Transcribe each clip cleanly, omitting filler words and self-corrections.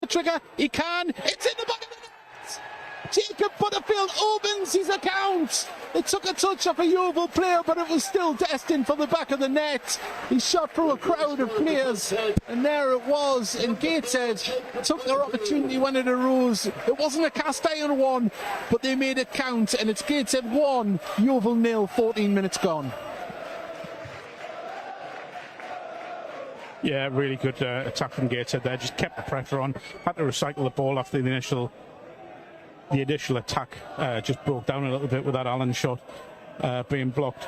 trigger. He can. It's in the back of the net. Jacob Butterfield opens his account. It took a touch off a Yeovil player, but it was still destined for the back of the net. He shot through a crowd of players, and there it was. And Gateshead took their opportunity when it arose. It wasn't a cast iron one, but they made it count, and it's Gateshead 1, Yeovil 0, 14 minutes gone. Yeah, really good attack from Gateshead there. Just kept the pressure on. Had to recycle the ball after the initial attack. Just broke down a little bit with that Allen shot being blocked.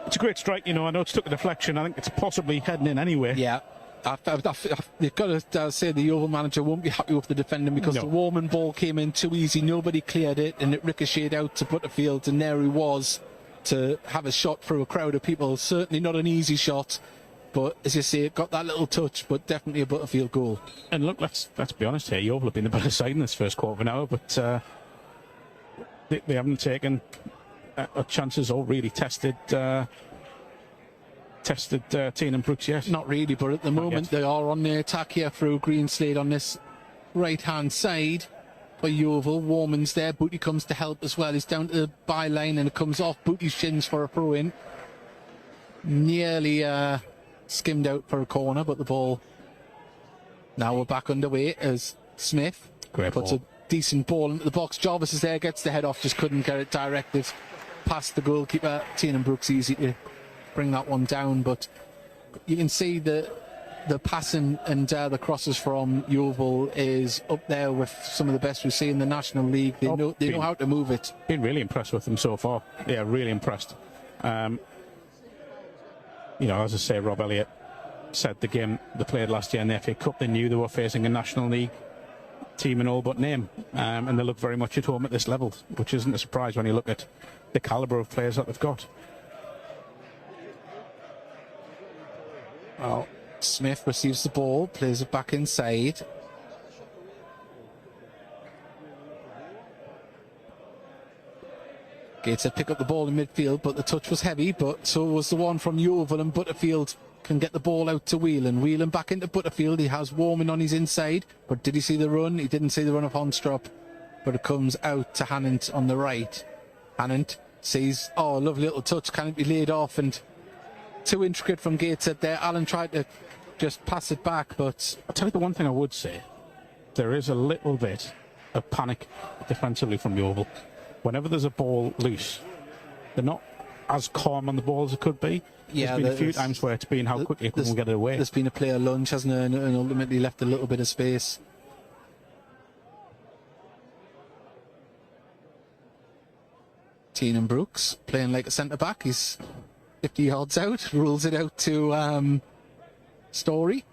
It's a great strike, you know. I know it's took a deflection. I think it's possibly heading in anyway. Yeah. You've got to say the Yeovil manager won't be happy with the defending because the Warman ball came in too easy. Nobody cleared it, and it ricocheted out to Butterfield, and there he was to have a shot through a crowd of people. Certainly not an easy shot. But as you say, it got that little touch, but definitely a Butterfield goal. And look, let's be honest here. Yeovil have been the better side in this first quarter of an hour, but they haven't taken chances or really tested Teen and Brooks yet. Not really, but at the moment they are on the attack here through Greenslade on this right-hand side for Yeovil. Warman's there. Booty comes to help as well. He's down to the byline and it comes off Booty's shins for a throw-in. Nearly skimmed out for a corner, but the ball now we're back underway as Smith puts a decent ball into the box. Jarvis is there, gets the head off, just couldn't get it directed past the goalkeeper. Tiernan Brooks easy to bring that one down, but you can see the passing and the crosses from Yeovil is up there with some of the best we see in the National League. They know how to move it. Been really impressed with them so far. Yeah, really impressed. You know, as I say, Rob Elliott said the game they played last year in the FA Cup, they knew they were facing a National League team in all but name, and they look very much at home at this level, which isn't a surprise when you look at the calibre of players that they've got. Well, Smith receives the ball, plays it back inside. Gateshead pick up the ball in midfield, but the touch was heavy, but so was the one from Yeovil, and Butterfield can get the wall out to Whelan. Whelan back into Butterfield. He has Warman on his inside, but did he see the run? He didn't see the run of Honstrop, but it comes out to Hannant on the right. Hannant sees, oh, lovely little touch. Can it be laid off? And too intricate from Gateshead there. Allen tried to just pass it back, but I'll tell you the one thing I would say. There is a little bit of panic defensively from Yeovil. Whenever there's a ball loose, they're not as calm on the ball as it could be. Yeah, there's been a few times where it's been how quickly it can get it away. There's been a player lunge, hasn't there, and ultimately left a little bit of space. Tiernan Brooks playing like a centre-back. He's 50 yards out, rules it out to Story.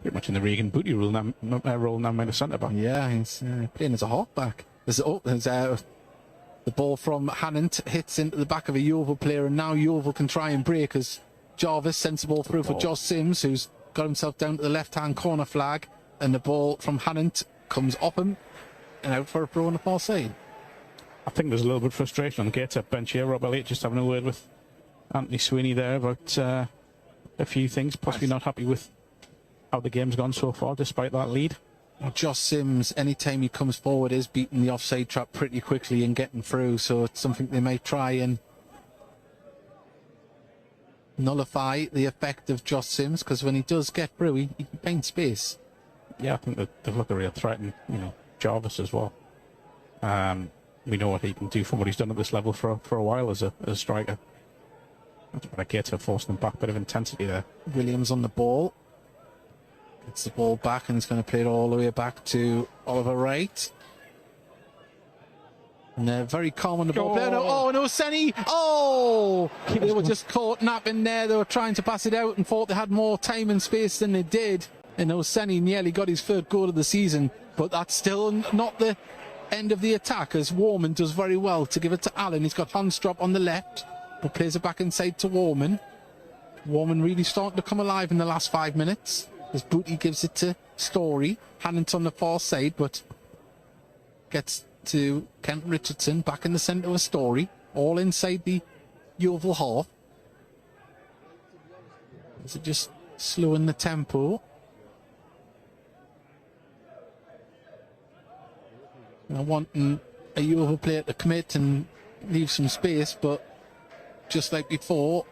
Pretty much in the Regan Booty role now, made a centre-back. Yeah, he's playing as a half-back. There's the ball from Hannant hits into the back of a Yeovil player, and now Yeovil can try and break as Jarvis sends the ball through for Josh Sims, who's got himself down to the left-hand corner flag, and the ball from Hannant comes off him and out for a throw on the far side. I think there's a little bit of frustration on the Gateshead bench here. Rob Elliott just having a word with Anthony Sweeney there about a few things, possibly not happy with how the game's gone so far, despite that lead. Josh Sims, anytime he comes forward, is beating the offside trap pretty quickly and getting through, so it's something they might try and nullify the effect of Josh Sims, because when he does get through, he can paint space. Yeah, I think they've looked a real threat, and Jarvis as well. We know what he can do from what he's done at this level for a while as a striker. But Gateshead forcing them back, bit of intensity there. Williams on the ball. Gets the ball back and he's going to play it all the way back to Oliver Wright. And they're very calm on the ball. Oh, no, Senny! Oh! They were just caught napping there. They were trying to pass it out and thought they had more time and space than they did. And Oseni nearly got his third goal of the season. But that's still not the end of the attack, as Warman does very well to give it to Allen. He's got Honstrop on the left, but plays it back inside to Warman. Warman really starting to come alive in the last 5 minutes. As Booty gives it to Story. Hannant on the far side, but gets to Kent Richardson back in the centre of a Story. All inside the Yeovil half. Is it just slowing the tempo? wanting a Yeovil player to commit and leave some space, but just like before,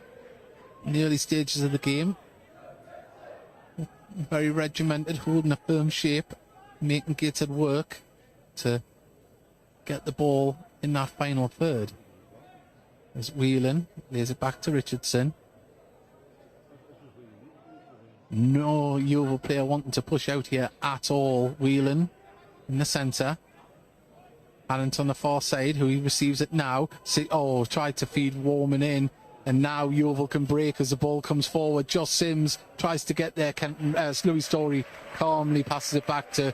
in the early stages of the game, very regimented, holding a firm shape, making Gateshead work to get the ball in that final third. As Whelan lays it back to Richardson. No Yeovil player wanting to push out here at all. Whelan in the centre. Allen's on the far side, who he receives it now. Tried to feed Warman in. And now Yeovil can break as the ball comes forward. Josh Sims tries to get there. Louis Story calmly passes it back to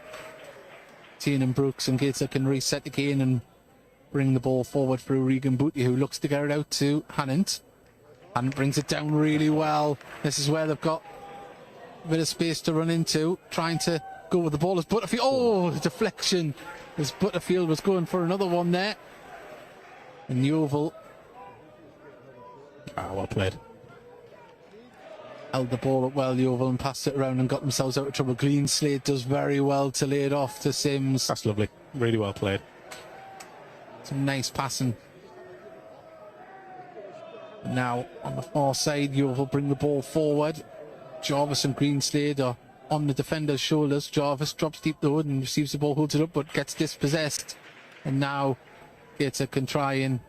Tiernan Brooks, and Gateshead can reset again and bring the ball forward through Regan Booty, who looks to get it out to Hannant. Hannant brings it down really well. This is where they've got a bit of space to run into, trying to go with the ball as Butterfield. Oh, the deflection as Butterfield was going for another one there. And Yeovil well played. Held the ball up well, Yeovil, and passed it around and got themselves out of trouble. Greenslade does very well to lay it off to Sims. That's lovely. Really well played. Some nice passing. Now, on the far side, Yeovil bring the ball forward. Jarvis and Greenslade are on the defender's shoulders. Jarvis drops deep the hood and receives the ball, holds it up, but gets dispossessed. And now Gateshead can try and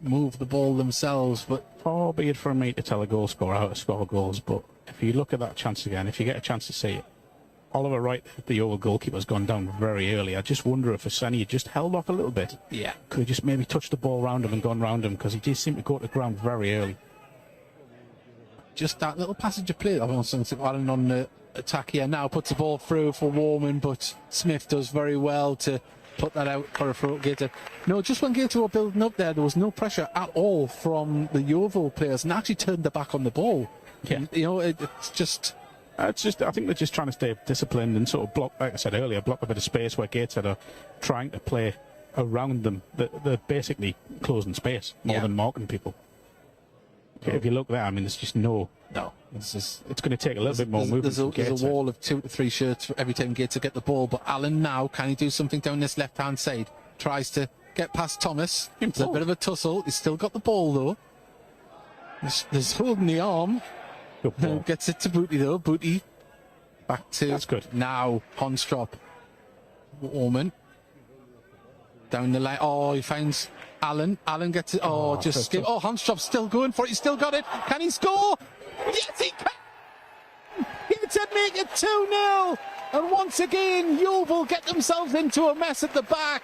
move the ball themselves, but far be it from me to tell a goal scorer how to score goals, but if you look at that chance again, if you get a chance to see it, Oliver Wright, the Yeovil goalkeeper, has gone down very early. I just wonder if Aseni had just held off a little bit. Yeah. Could have just maybe touched the ball round him and gone round him, because he did seem to go to the ground very early. Just that little passage of play. I want something Allen on the attack here now, puts the ball through for Warman, but Smith does very well to put that out for a throw at Gateshead. No, just when Gateshead were building up there was no pressure at all from the Yeovil players, and actually turned their back on the ball. Yeah. And, it's just... I think they're just trying to stay disciplined and sort of block, like I said earlier, block a bit of space where Gateshead are trying to play around them. They're basically closing space more than marking people. If you look there, I mean, there's just no. It's going to take a little bit more movement. There's a wall of 2 to 3 shirts for every time Gateshead get the ball. But Allen now, can he do something down this left-hand side? Tries to get past Thomas. There's a bit of a tussle. He's still got the ball, though. There's holding the arm. Gets it to Booty, though. Booty back to... That's good. Now, Honstrop. Warman. Down the line. Oh, he finds Allen. Allen gets it. Just skip. Oh, Honstrop's still going for it. He's still got it. Can he score? Yes, he can! Gateshead make it 2-0. And once again, Yeovil get themselves into a mess at the back.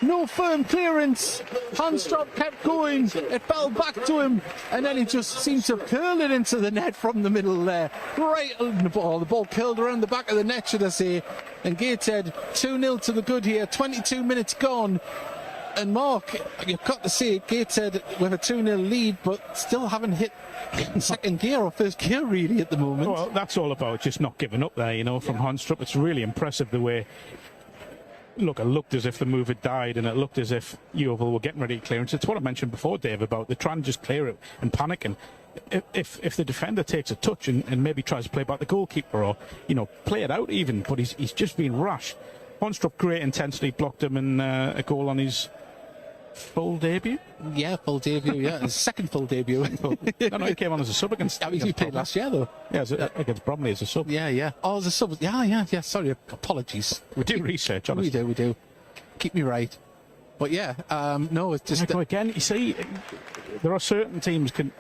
No firm clearance. Honstrop kept going. It fell back to him, and then he just seemed to curl it into the net from the middle there. Right on the ball. The ball curled around the back of the net, should I say. And Gateshead 2-0 to the good here. 22 minutes gone. And Mark, you've got to say, Gateshead with a 2-0 lead, but still haven't hit second gear or first gear really at the moment. Well, that's all about just not giving up there, from Honstrop. It's really impressive the way. Look, it looked as if the move had died, and it looked as if Yeovil were getting ready to clearance. It's what I mentioned before, Dave, about they're trying to just clear it and panic. And if the defender takes a touch and maybe tries to play back the goalkeeper or, play it out even, but he's just been rash. Honstrop, great intensity, blocked him, and a goal on his full debut? Yeah, full debut, yeah. His second full debut. No, he came on as a sub against... he played last year, though. Yeah, against Bromley as a sub. Yeah. Oh, as a sub. Yeah. Sorry, apologies. We do research, honestly. We do. Keep me right. But yeah, no, it's just... Again, you see, there are certain teams can...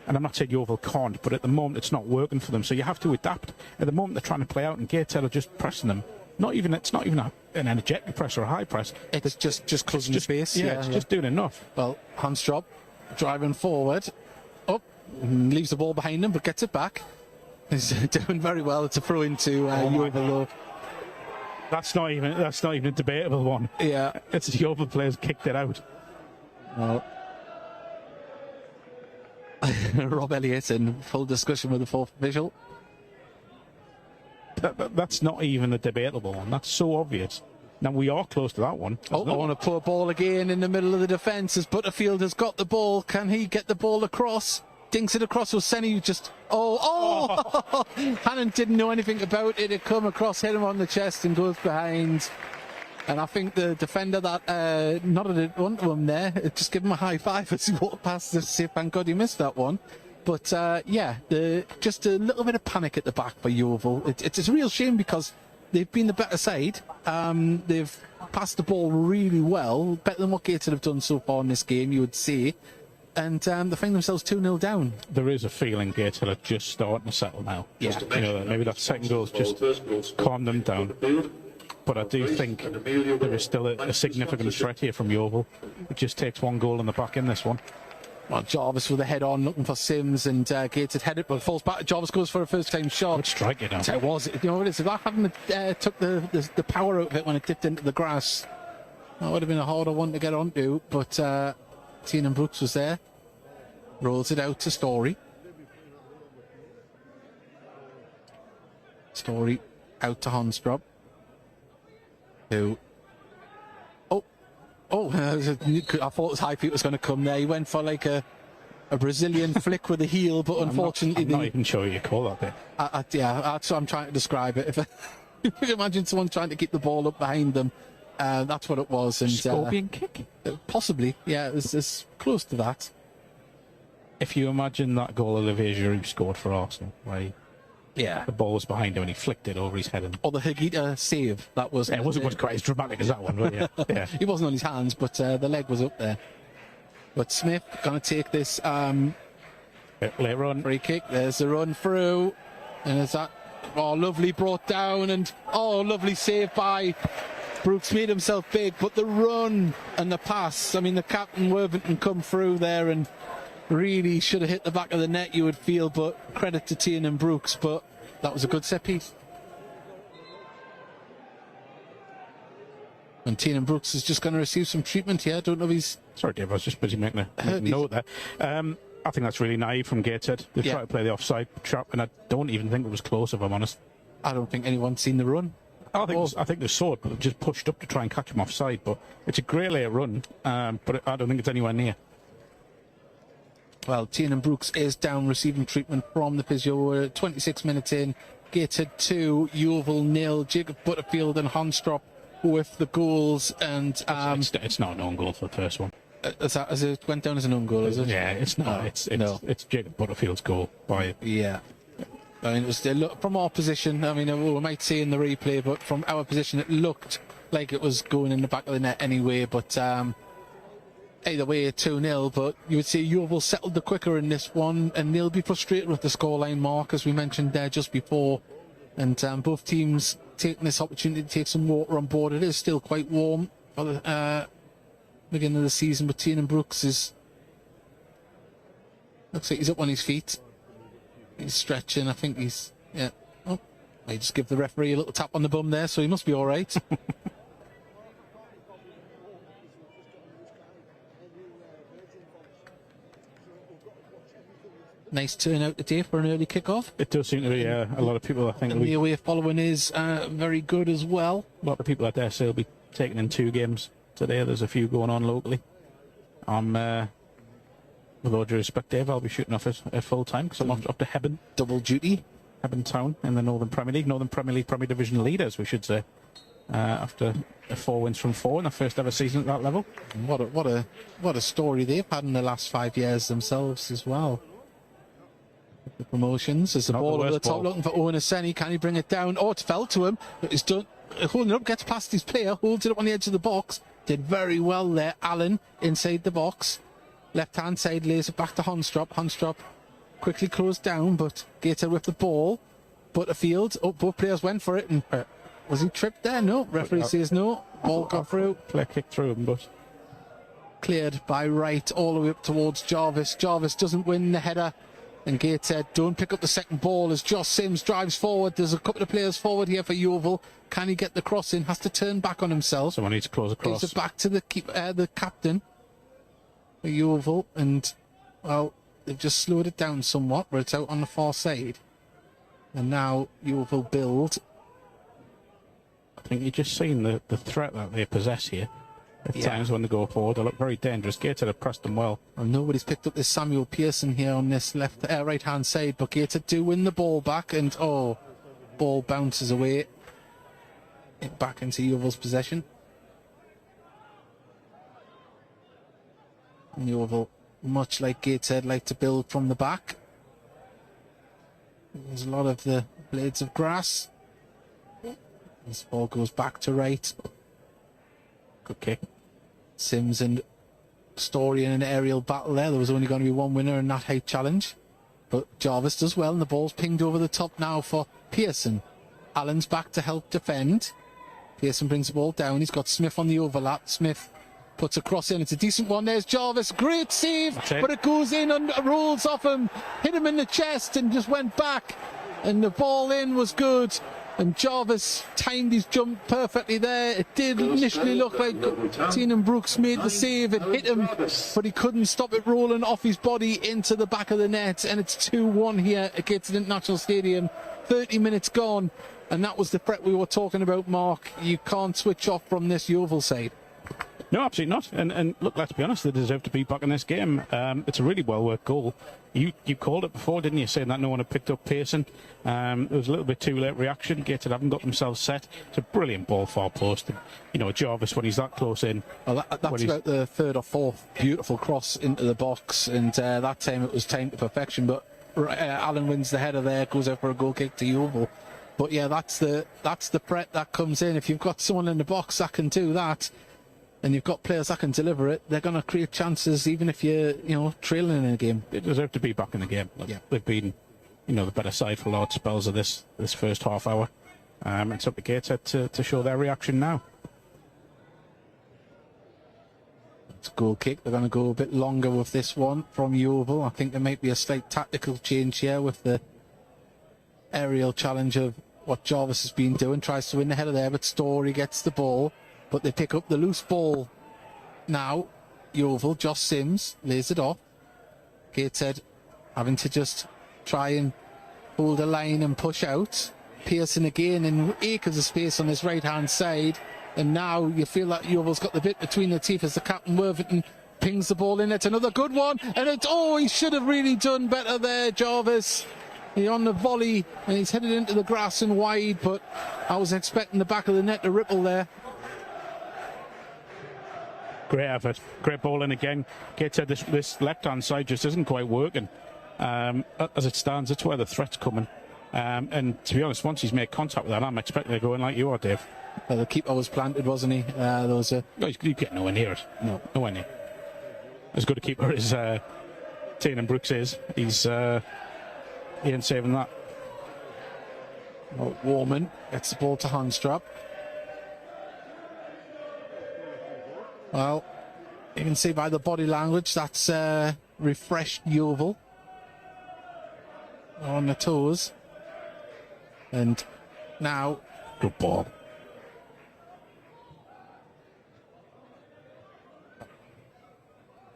And I'm not saying Yeovil can't, but at the moment it's not working for them, so you have to adapt. At the moment they're trying to play out, and Gateshead are just pressing them. It's not even an energetic press or a high press. It's just closing the space. Yeah, it's just doing enough. Well, Honstrop driving forward, up, leaves the ball behind him, but gets it back. He's doing very well. It's a throw into Yeovil, though. That's not even a debatable one. Yeah, it's the Yeovil players kicked it out. Well, Rob Elliott in full discussion with the fourth official. That's not even a debatable one. That's so obvious. Now, we are close to that one. On a poor ball again in the middle of the defence as Butterfield has got the ball. Can he get the ball across? Dinks it across. Oseni just... Hannon didn't know anything about it. It come across, hit him on the chest and goes behind. And I think the defender that nodded it onto him there, just give him a high five as he walked past to say, thank God he missed that one. But yeah, just a little bit of panic at the back for Yeovil. It's a real shame because they've been the better side. They've passed the ball really well, better than what Gateshead have done so far in this game, you would say. And they find themselves 2-0 down. There is a feeling Gateshead are just starting to settle now. Yeah. You know, maybe that second goal's just calmed them down. But I do think there is still a significant threat here from Yeovil. It just takes one goal in the back in this one. Well, Jarvis with a head on, looking for Sims, and Gateshead headed, but falls back. Jarvis goes for a first-time shot. Good strike, you know. It was. You know what it is? If I hadn't took the power out of it when it dipped into the grass, that would have been a harder one to get onto. But Tiernan Brooks was there. Rolls it out to Story. Story out to Honstrop. Who? Oh, I thought it was High Feet was going to come there. He went for like a Brazilian flick with the heel, but unfortunately... I'm not even sure you call that bit. Yeah, that's what I'm trying to describe it. If you can imagine someone trying to keep the ball up behind them, that's what it was. And Scorpion kick? Possibly, yeah, it was close to that. If you imagine that goal Olivier Giroud scored for Arsenal, where the ball was behind him and he flicked it over his head. And... Or the Higuita save, that was... Yeah, it wasn't quite as dramatic as that one, but yeah. He wasn't on his hands, but the leg was up there. But Smith going to take this later on. Free kick, there's the run through, and there's that, lovely brought down, and lovely save by Brooks, made himself big, but the run and the pass, I mean, the captain Worthington come through there and really should have hit the back of the net, you would feel, but credit to Tiernan Brooks, but that was a good set piece. And Tiernan Brooks is just going to receive some treatment here. I don't know if he's... Sorry, Dave, I was just busy making a note there. I think that's really naive from Gateshead. They tried to play the offside trap, and I don't even think it was close, if I'm honest. I don't think anyone's seen the run. I think they saw it, but just pushed up to try and catch him offside. But it's a great layer run, but I don't think it's anywhere near. Well, Tiernan Brooks is down receiving treatment from the physio. We're 26 minutes in. Gateshead 2, Yeovil 0. Jacob Butterfield and Honstrop with the goals. And it's not an own goal for the first one. As it went down as an own goal, is it? Yeah, it's not. It's Jacob Butterfield's goal by... Yeah. I mean, it was from our position. I mean, we might see in the replay, but from our position, it looked like it was going in the back of the net anyway. But either way, 2-0. But you would say Yeovil settled the quicker in this one, and they'll be frustrated with the scoreline mark, as we mentioned there just before. And both teams taking this opportunity to take some water on board. It is still quite warm for the beginning of the season, but Tiernan Brooks looks like he's up on his feet. He's stretching. I think he's... Yeah. Oh, I just give the referee a little tap on the bum there, so he must be all right. Nice turnout today for an early kick-off. It does seem to be a lot of people, I think. And the away following is very good as well. A lot of people, I dare say, will be taking in 2 games today. There's a few going on locally. With all due respect, Dave, I'll be shooting off at full time because I'm off to Hebburn. Double duty. Hebburn Town in the Northern Premier League. Northern Premier League Premier Division leaders, we should say. After 4 wins from 4 in their first ever season at that level. What a story they've had in the last 5 years themselves as well. The promotions. There's the ball over the top looking for Owen Aseni. Can he bring it down? Oh, it fell to him. It's done. Holding it up, gets past his player, holds it up on the edge of the box. Did very well there. Allen inside the box. Left hand side, lays it back to Honstrop. Honstrop quickly closed down, but Gateshead with the ball. Butterfield, both players went for it, and was he tripped there? No, referee says no. Ball got through. Play kick through him, but cleared by Wright all the way up towards Jarvis. Jarvis doesn't win the header, and Gateshead don't pick up the second ball as Josh Sims drives forward. There's a couple of players forward here for Yeovil. Can he get the cross in? Has to turn back on himself. Someone needs to close across. Gives it back to the captain for Yeovil, and well, they've just slowed it down somewhat, but it's out on the far side. And now Yeovil build. I think you've just seen the threat that they possess here. At times when they go forward, they look very dangerous. Gateshead have pressed them well. Well, nobody's picked up this Samuel Pearson here on this right hand side, but Gateshead do win the ball back, and ball bounces away back into Yeovil's possession. Yeovil, much like Gateshead, like to build from the back. There's a lot of the blades of grass. This ball goes back to right. Good kick. Sims and Story in an aerial battle there. There was only going to be one winner in that height challenge. But Jarvis does well, and the ball's pinged over the top now for Pearson. Allen's back to help defend. Pearson brings the ball down. He's got Smith on the overlap. Smith puts a cross in. It's a decent one. There's Jarvis. Great save. But it goes in and rolls off him. Hit him in the chest and just went back. And the ball in was good. And Jarvis timed his jump perfectly there. It did initially look like Tiernan Brooks made the save. It hit him, but he couldn't stop it rolling off his body into the back of the net. And it's 2-1 here at Gateshead International Stadium. 30 minutes gone. And that was the threat we were talking about, Mark. You can't switch off from this Yeovil side. No, absolutely not. And look, let's be honest, they deserve to be back in this game. It's a really well-worked goal. You called it before, didn't you, saying that no one had picked up Pearson. It was a little bit too late reaction. Gateshead haven't got themselves set. It's a brilliant ball far post. And, you know, Jarvis, when he's that close in... Well, that's about the third or fourth beautiful cross into the box. And that time it was timed to perfection. But Allen wins the header there, goes out for a goal kick to Yeovil. But yeah, that's the threat that comes in. If you've got someone in the box that can do that, and you've got players that can deliver it, they're going to create chances even if you're, trailing in a game. They deserve to be back in the game. Yeah. They've been, the better side for large spells of this first half hour. It's up to Gateshead to show their reaction now. It's a goal kick. They're going to go a bit longer with this one from Yeovil. I think there might be a slight tactical change here with the aerial challenge of what Jarvis has been doing. Tries to win the header there, but Story gets the ball. But they pick up the loose ball now. Yeovil, Josh Sims lays it off. Gateshead having to just try and hold a line and push out. Pearson again in acres of space on his right-hand side. And now you feel like Yeovil's got the bit between their teeth as the captain Worthington pings the ball in. It's another good one. And he should have really done better there, Jarvis. He's on the volley and he's headed into the grass and wide. But I was expecting the back of the net to ripple there. Great effort. Great ball in again. Gateshead, this left-hand side just isn't quite working. As it stands, it's where the threat's coming. And to be honest, once he's made contact with that, I'm expecting to go in like you are, Dave. Well, the keeper was planted, wasn't he? You get nowhere near it. No, nowhere near. As good a keeper as Tiernan Brooks is, he ain't saving that. Well, Warman gets the ball to Handstrap. Well, you can see by the body language that's refreshed Yeovil on the toes. And now, good ball.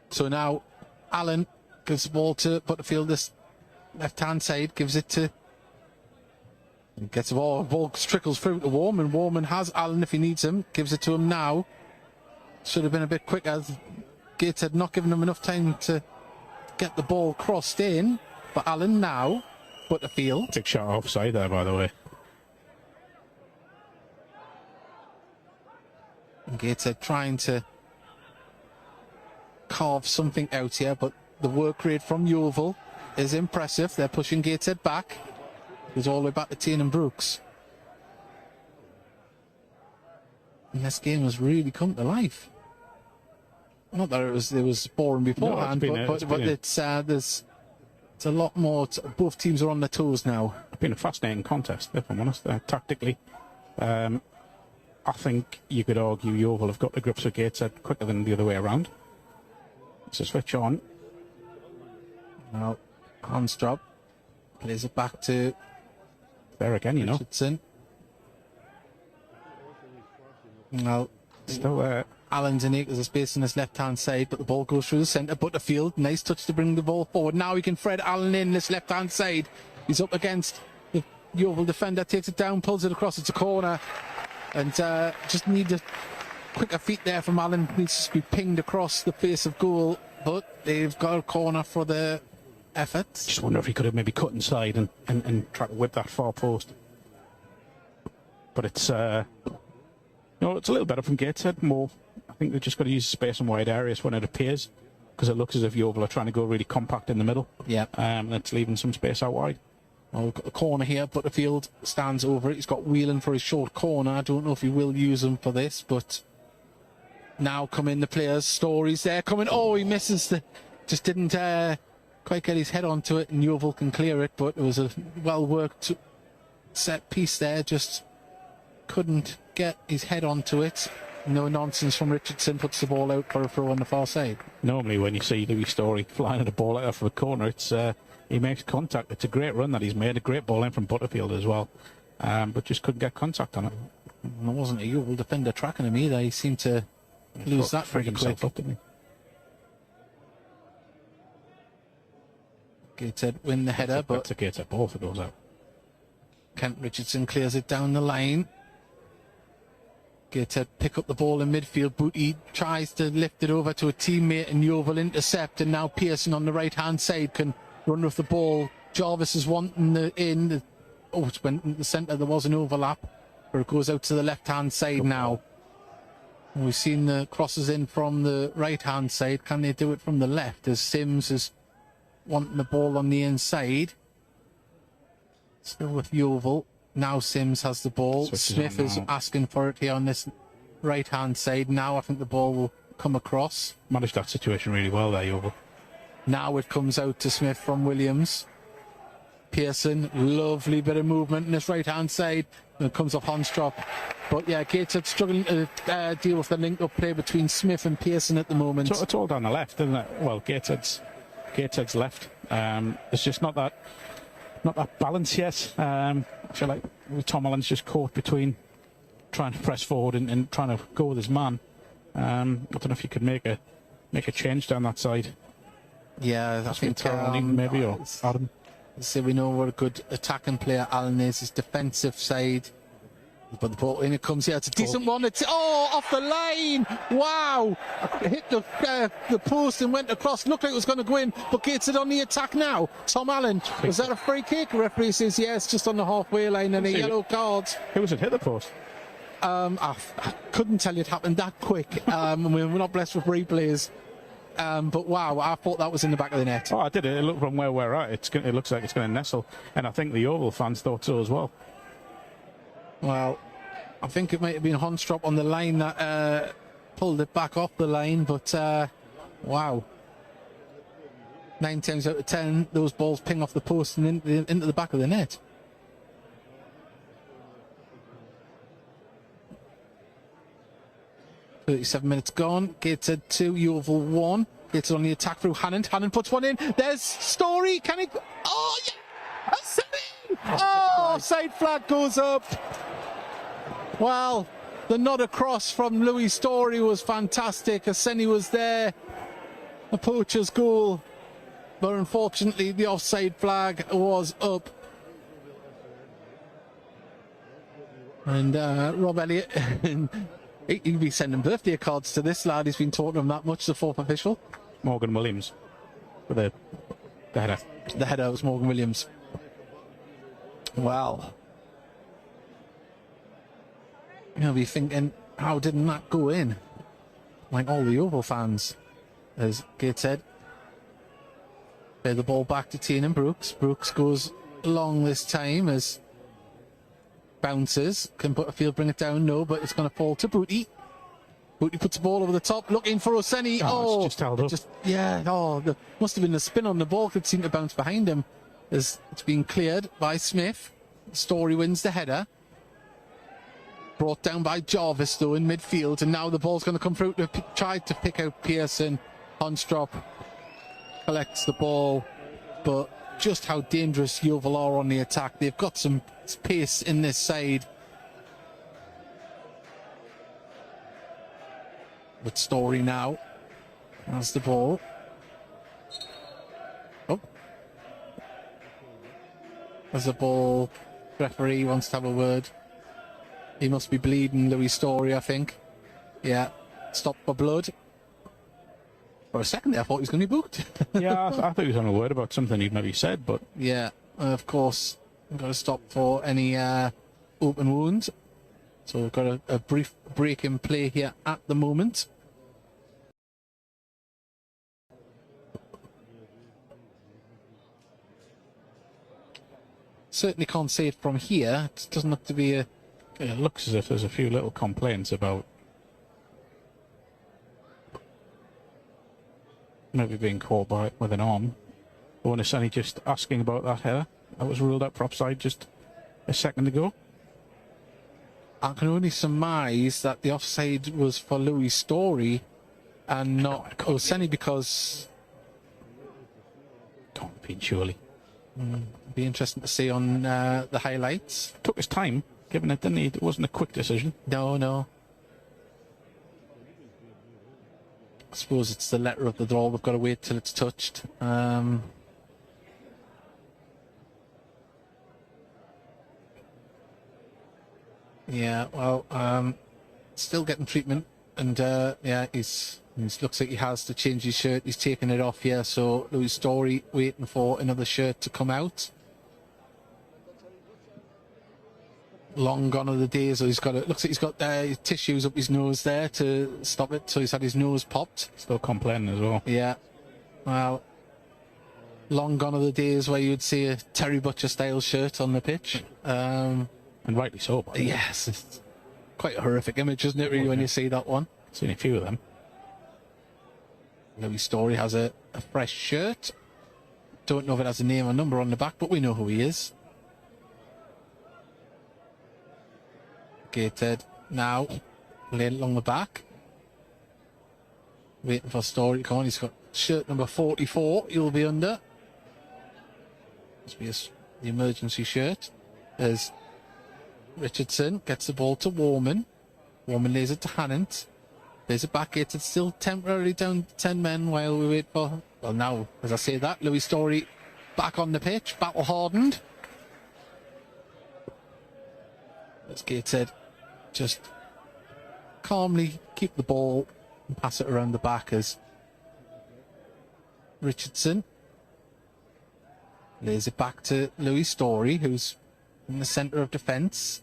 So now Allen gives the ball to Butterfield, this left-hand side, gives it to... Gets the ball trickles through to Warman. Warman has Allen if he needs him, gives it to him now. Should have been a bit quicker. Gateshead not giving him enough time to get the ball crossed in. But Allen now, Butterfield. Big shot offside there, by the way. And Gateshead trying to carve something out here, but the work rate from Yeovil is impressive. They're pushing Gateshead back. Goes all the way back to Tiernan Brooks. And this game has really come to life. Not that it was boring beforehand, but it's a lot more. Both teams are on their toes now. It's been a fascinating contest, if I'm honest. Tactically, I think you could argue Yeovil have got to grips with Gateshead quicker than the other way around. So switch on. Now, Handstrap plays it back to there again, Richardson. Well, still there. Allen's in acres of space on his left-hand side, but the ball goes through the centre. Butterfield, nice touch to bring the ball forward. Now he can thread Allen in this left-hand side. He's up against the Yeovil defender, takes it down, pulls it across. It's a corner. And just need a quicker feet there from Allen. Needs to be pinged across the face of goal, but they've got a corner for the effort. Just wonder if he could have maybe cut inside and try to whip that far post. But it's it's a little better from Gateshead. More, I think they've just got to use space in wide areas when it appears. because it looks as if Yeovil are trying to go really compact in the middle. Yeah. That's leaving some space out wide. Well, we've got a corner here. Butterfield stands over it. He's got Whelan for his short corner. I don't know if he will use him for this, but now come in the players. Stories there coming. Oh, he misses just didn't quite get his head onto it, and Yeovil can clear it, but it was a well-worked set piece there. Just couldn't get his head onto it. No nonsense from Richardson, puts the ball out for a throw on the far side. Normally when you see Louis Story flying at a ball out from a corner, it's he makes contact. It's a great run that he's made, a great ball in from Butterfield as well, but just couldn't get contact on it. And there wasn't a Yeovil defender tracking him either. He seemed to lose that pretty quick. Up, didn't he? Gateshead win the header, but that's a Gateshead ball if it goes out. Kent Richardson clears it down the line. Gateshead pick up the ball in midfield. Booty tries to lift it over to a teammate, and Yeovil intercept, and now Pearson on the right hand side can run with the ball. Jarvis is wanting the in. Oh, it went in the centre. There was an overlap, but it goes out to the left hand side now. And we've seen the crosses in from the right hand side. Can they do it from the left, as Sims is wanting the ball on the inside? Still with Yeovil. Now Sims has the ball. Smith is asking for it here on this right hand side. Now I think the ball will come across. Managed that situation really well there, Yeovil. Now it comes out to Smith from Williams. Pearson, lovely bit of movement in this right hand side. And it comes off Honstrop. But yeah, Gateshead struggling to deal with the link up play between Smith and Pearson at the moment. So it's all down the left, isn't it? Well, Gateshead's left. It's just not that balance yet. I feel like Tom Allen's just caught between trying to press forward and trying to go with his man. I don't know if you could make a change down that side. Yeah, I think maybe or Adam. So we know what a good attacking player Allen is. His defensive side. But the ball in it comes here. It's a decent one. It's off the line. Wow! It hit the post and went across. Looked like it was going to go in, but Gateshead on the attack now. Tom Allen. Was that a free kick? The referee says yes, just on the halfway line, and a yellow card. Who was it hit the post? I couldn't tell you it happened that quick. We're not blessed with replays. But wow, I thought that was in the back of the net. Oh, I did. It looked from where we're at. It looks like it's going to nestle, and I think the Yeovil fans thought so as well. Well, I think it might have been Honstrop on the line that pulled it back off the line, but wow. 9 times out of 10, those balls ping off the post and into the back of the net. .37 minutes gone. Gateshead 2, Yeovil 1. Gateshead on the attack through Hannon. Hannon puts one in. There's Story. Can he? Oh, yeah! That's it! Oh, offside flag goes up. Well, the nod across from Louis Story was fantastic. Aseni was there. A poacher's goal. But unfortunately, the offside flag was up. And Rob Elliott, he'll be sending birthday cards to this lad. He's been talking to him that much, the fourth official. Morgan Williams with the header. The header was Morgan Williams. Wow. You'll be thinking, how didn't that go in? Like all the Yeovil fans. As Gateshead play the ball back to Tiernan Brooks. Brooks goes long this time as bounces. Can Butterfield bring it down? No, but it's going to fall to Booty. Booty puts the ball over the top, looking for Oseni. Oh, it's just held up. There must have been a spin on the ball. Could seem to bounce behind him. As it's been cleared by Smith. Story wins the header. Brought down by Jarvis, though, in midfield. And now the ball's going to come through to try to pick out Pearson. Honstrop collects the ball. But just how dangerous Yeovil are on the attack. They've got some pace in this side. With Story now. Has the ball. Oh. Has the ball. Referee wants to have a word. He must be bleeding, Louis Story, I think. Yeah. Stop for blood. For a second there, I thought he was going to be booked. Yeah, I thought he was on a word about something he'd maybe said, but... Yeah, of course. We've got to stop for any open wounds. So we've got a brief break in play here at the moment. certainly can't see it from here. It doesn't look to be a... It looks as if there's a few little complaints about maybe being caught by with an arm. Only just asking about that header. That was ruled out for offside just a second ago. I can only surmise that the offside was for Louis Story and not Oseni, because... Can't be, surely. Be interesting to see on the highlights. Took his time, given it, didn't he? It wasn't a quick decision. No. I suppose it's the letter of the draw. We've got to wait till it's touched. Yeah, well, still getting treatment, and yeah, he looks like he has to change his shirt. He's taking it off here, so Louis Story waiting for another shirt to come out. Long gone are the days. So looks like he's got tissues up his nose there to stop it. So he's had his nose popped. Still complaining as well. Yeah. Well, long gone are the days where you'd see a Terry Butcher style shirt on the pitch. And rightly so. By the way. Yes, it's quite a horrific image, isn't it? Really, when you see that one. Seen a few of them. Louis Story has a fresh shirt. Don't know if it has a name or number on the back, but we know who he is. Gateshead now, laid along the back. Waiting for Story to come on. He's got shirt number 44. He'll be under. Must be the emergency shirt. There's Richardson, gets the ball to Warman. Warman lays it to Hannant. There's a back. It's still temporarily down to 10 men while we wait for... Well, now, as I say that, Louis Story back on the pitch, battle hardened. Let's Gateshead just calmly keep the ball and pass it around the back as Richardson lays it back to Louis Story, who's in the centre of defence.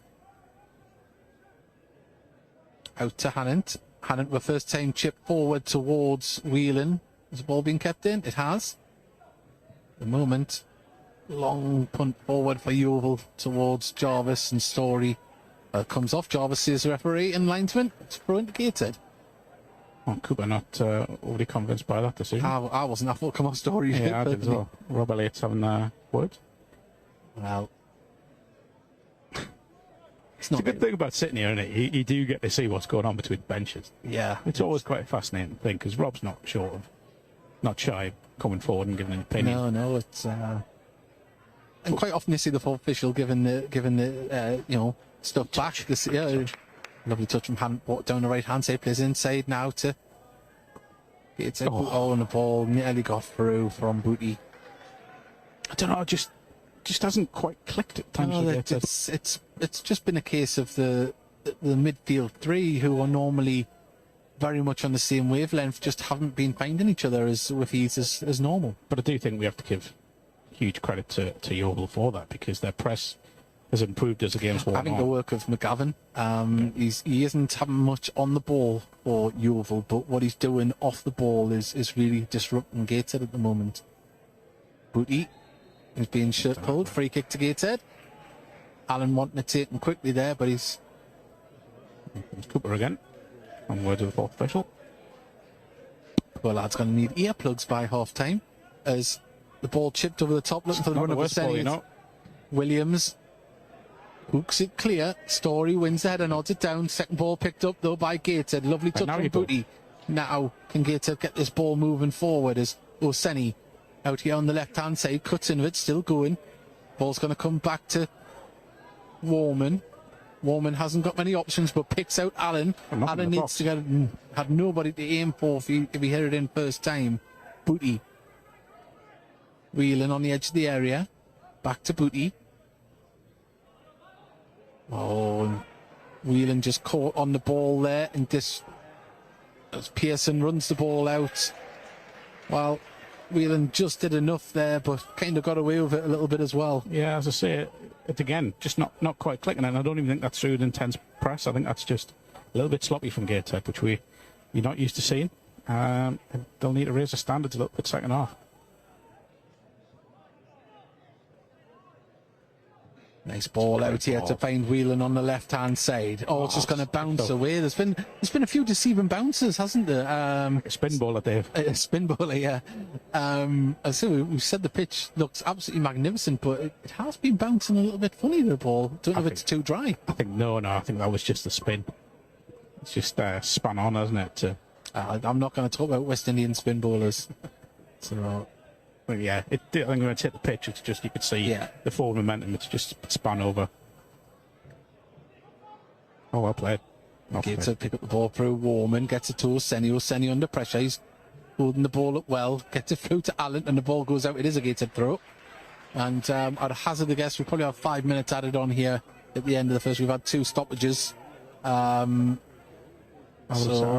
Out to Hannant. Hannant with first time chip forward towards Whelan. Has the ball been kept in? It has. At the moment, long punt forward for Yeovil towards Jarvis, and Story comes off. Jarvis sees the referee and linesman. It's throw indicated. Well, Cooper not overly convinced by that decision. I wasn't. I thought come off Story. Yeah, I did as well. Rob Elliott's having words. Well, it's a good thing about sitting here, isn't it? You do get to see what's going on between benches. Yeah. It's always quite a fascinating thing, because Rob's not shy coming forward and giving an opinion. No, it's and quite often you see the full official giving the stuff back. This, yeah, lovely touch from Hannant down the right hand side, plays inside now to it's a boot on the ball, nearly got through from Booty. I don't know, just hasn't quite clicked at times. No, it's just been a case of the midfield three, who are normally very much on the same wavelength, just haven't been finding each other with ease as normal. But I do think we have to give huge credit to Yeovil for that, because their press has improved as the game's worn on. Having the work of McGavin, he isn't having much on the ball for Yeovil, but what he's doing off the ball is really disrupting Gateshead at the moment. Booty is being shirt pulled, free kick to Gateshead. Allen wanting to take him quickly there, but he's... Cooper again, on word of the fourth official. Well, lad's going to need earplugs by half-time, as the ball chipped over the top, looking for the run of the centre. Williams hooks it clear. Story wins the header, nods it down. Second ball picked up, though, by Gateshead. Lovely touch from Booty. Now, can Gateshead get this ball moving forward as Oseni out here on the left-hand side, cuts in with it, still going. Ball's going to come back to Warman. Warman hasn't got many options, but picks out Allen. Allen needs to had nobody to aim for if he hit it in first time. Booty. Wheeling on the edge of the area. Back to Booty. Oh, and Whelan just caught on the ball there, and this as Pearson runs the ball out. Well, Whelan just did enough there, but kind of got away with it a little bit as well. Yeah, as I say, it again, just not quite clicking, and I don't even think that's through an intense press. I think that's just a little bit sloppy from Gateshead, which you're not used to seeing. And they'll need to raise the standards a little bit second half. Nice ball out here to find Whelan on the left-hand side. Oh, it's just going to bounce away. There's been a few deceiving bounces, hasn't there? A spin bowler, Dave. A spin bowler, yeah. I see we said the pitch looks absolutely magnificent, but it has been bouncing a little bit funny, the ball. Don't know if it's too dry. I think I think that was just the spin. It's just spun on, hasn't it? I'm not going to talk about West Indian spin bowlers. So, well, yeah, I think when it's hit the pitch, it's just, you could see the forward momentum, it's just spun over. Oh, well played. Gets to pick up the ball through. Warman gets it to Oseni under pressure. He's holding the ball up well. Gets it through to Allen, and the ball goes out. It is a gated throw. And I'd hazard a guess we probably have 5 minutes added on here at the end of the first. We've had 2 stoppages. I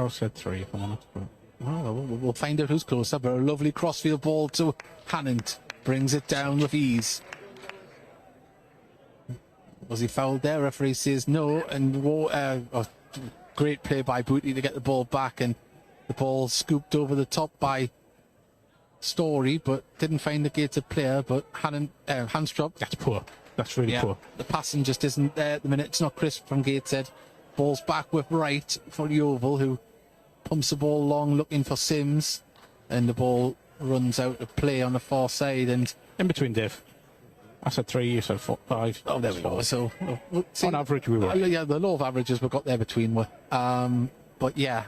said 3 if I'm honest. But... Well, we'll find out who's closer. But a lovely crossfield ball to Hannant. Brings it down with ease. Was he fouled there? Referee says no. And great play by Booty to get the ball back. And the ball scooped over the top by Story, but didn't find the gated player. But Handstrop. That's poor. That's really poor. The passing just isn't there at the minute. It's not crisp from Gateshead. Ball's back with right for Yeovil, who pumps the ball long looking for Sims, and the ball runs out of play on the far side. And in between, Dave. I said 3, you said 4, 5. Oh, there we go. So see, on average, we were. Yeah, the law of averages we got there between. But yeah,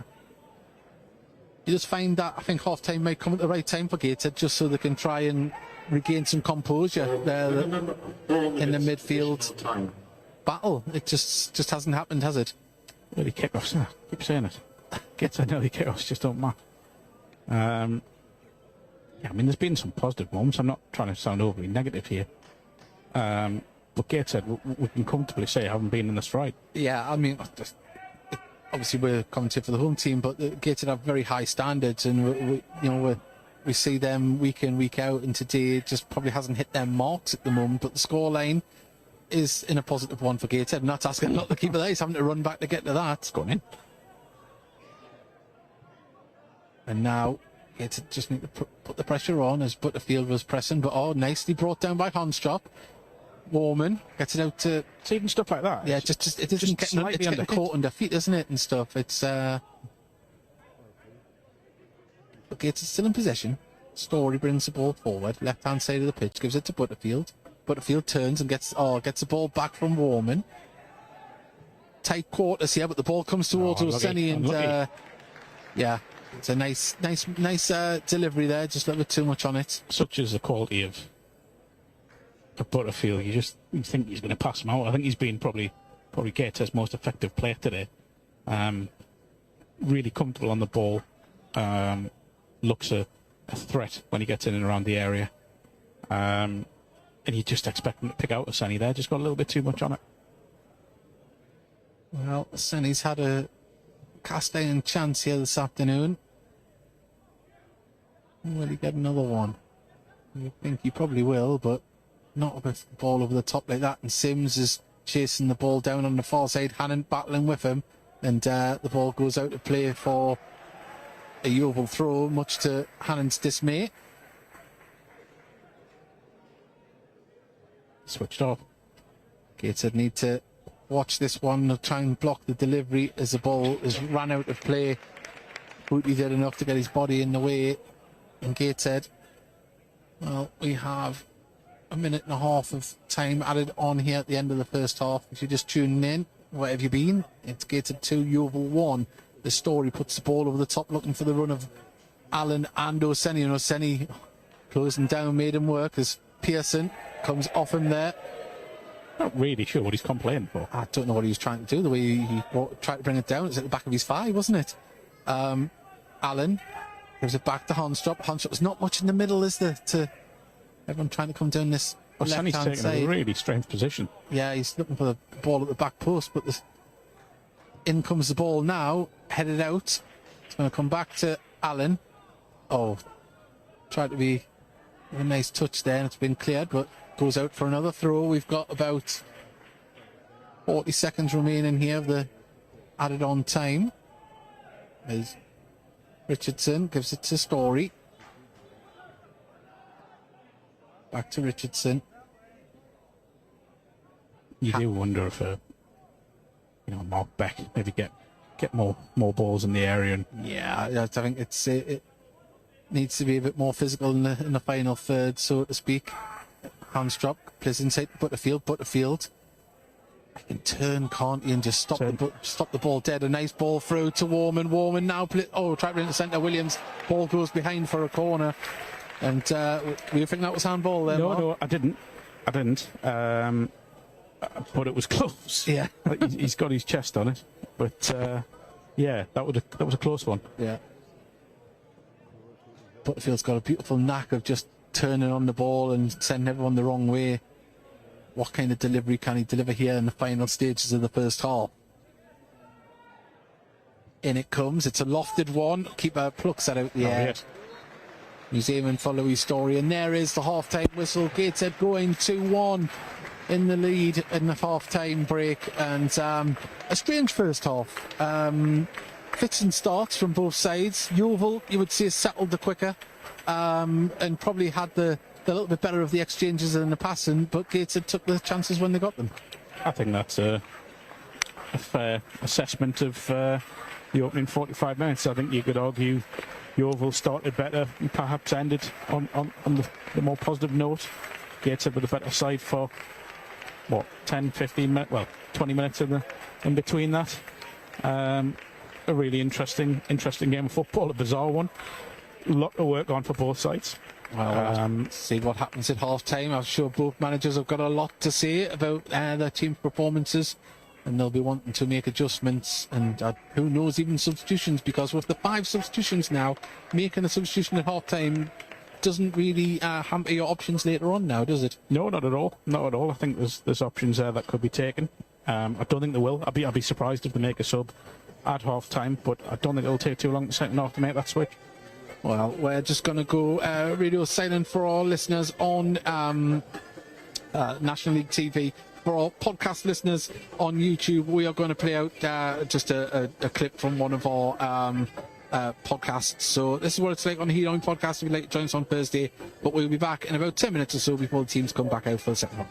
you just find that I think half time might come at the right time for Gateshead, just so they can try and regain some composure there in the midfield battle. It just hasn't happened, has it? Early kickoffs, I keep saying it. Gateshead early kickoffs just don't matter. Yeah, I mean, there's been some positive moments. I'm not trying to sound overly negative here. But Gateshead, we can comfortably say, haven't been in the stride. Yeah, I mean, obviously we're commenting for the home team, but Gateshead have very high standards, and we see them week in, week out, and today it just probably hasn't hit their marks at the moment. But the scoreline is in a positive one for Gateshead, and that's asking not the keeper there. He's having to run back to get to that. It's gone in. And now Gateshead just need to put the pressure on as Butterfield was pressing, but nicely brought down by Handstrop. Warman gets it out to... So even stuff like that. Yeah, it isn't getting caught under feet, isn't it, and stuff. It's... But Gateshead still in possession. Story brings the ball forward, left-hand side of the pitch, gives it to Butterfield. Butterfield turns and gets the ball back from Warman. Tight quarters here, but the ball comes towards Oseni, and yeah, it's a nice delivery there. Just a little bit too much on it. Such is the quality of Butterfield. You think he's going to pass him out. I think he's been probably Gateshead's most effective player today. Really comfortable on the ball. Looks a threat when he gets in and around the area. And you just expect him to pick out Oseni there. Just got a little bit too much on it. Well, Oseni's had a cast iron chance here this afternoon. Will he get another one? You think he probably will, but not with the ball over the top like that. And Sims is chasing the ball down on the far side. Hannon battling with him, and the ball goes out to play for a Yeovil throw, much to Hannon's dismay. Switched off. Gateshead need to watch this one. They'll try and block the delivery as the ball is ran out of play. Booty did enough to get his body in the way. And Gateshead, well, we have a minute and a half of time added on here at the end of the first half. If you're just tuning in, where have you been? It's Gateshead 2, Yeovil 1. The Story puts the ball over the top, looking for the run of Allen and Oseni. And Oseni closing down, made him work as Pearson comes off him there. Not really sure what he's complaining for. I don't know what he was trying to do. The way he tried to bring it down, it's at the back of his thigh, wasn't it? Allen gives it back to Handstrop. Handstrop's not much in the middle, is there? To everyone trying to come down this left-hand side. Oseni's taking a really strange position. Yeah, he's looking for the ball at the back post, but in comes the ball now, headed out. It's going to come back to Allen. Oh, tried to be a nice touch there, and it's been cleared, but goes out for another throw. We've got about 40 seconds remaining here of the added on time. As Richardson gives it to Story. Back to Richardson. You do wonder if, Mark Beck maybe get more balls in the area. And Yeah, I think it needs to be a bit more physical in the final third, so to speak. Hands drop, plays inside Butterfield. I can turn, can't he, and just stop the ball dead. A nice ball through to Warman. Warman now trapped into centre. Williams. Ball goes behind for a corner. And we think that was handball there, Mark? No, I didn't. But it was close. Yeah. He's got his chest on it. But, that was a close one. Yeah. Butterfield's got a beautiful knack of just turning on the ball and sending everyone the wrong way. What kind of delivery can he deliver here in the final stages of the first half? In it comes. It's a lofted one. Keeper plucks that out the air. Yes. He's aiming for Louis Story, and there is the half-time whistle. Gateshead going 2-1 in the lead in the half-time break, and a strange first half. Fits and starts from both sides. Yeovil, you would say, settled the quicker, and probably had the little bit better of the exchanges in the passing, but Gateshead took the chances when they got them. I think that's a fair assessment of the opening 45 minutes. I think you could argue Yeovil started better and perhaps ended on the more positive note. Gateshead with a better side for 10, 15 minutes, 20 minutes in between that. A really interesting game of football, a bizarre one. A lot to work on for both sides. Well, see what happens at half-time. I'm sure both managers have got a lot to say about their team's performances, and they'll be wanting to make adjustments, and who knows, even substitutions, because with the 5 substitutions now, making a substitution at half-time doesn't really hamper your options later on now, does it? No, not at all. Not at all. I think there's options there that could be taken. I don't think they will. I'd be surprised if they make a sub at half-time, but I don't think it'll take too long in the second half to make that switch. Well, we're just going to go radio silent for our listeners on National League TV. For our podcast listeners on YouTube, we are going to play out just a clip from one of our podcasts. So this is what it's like on the Heat On podcast if you'd like to join us on Thursday. But we'll be back in about 10 minutes or so before the teams come back out for the second half.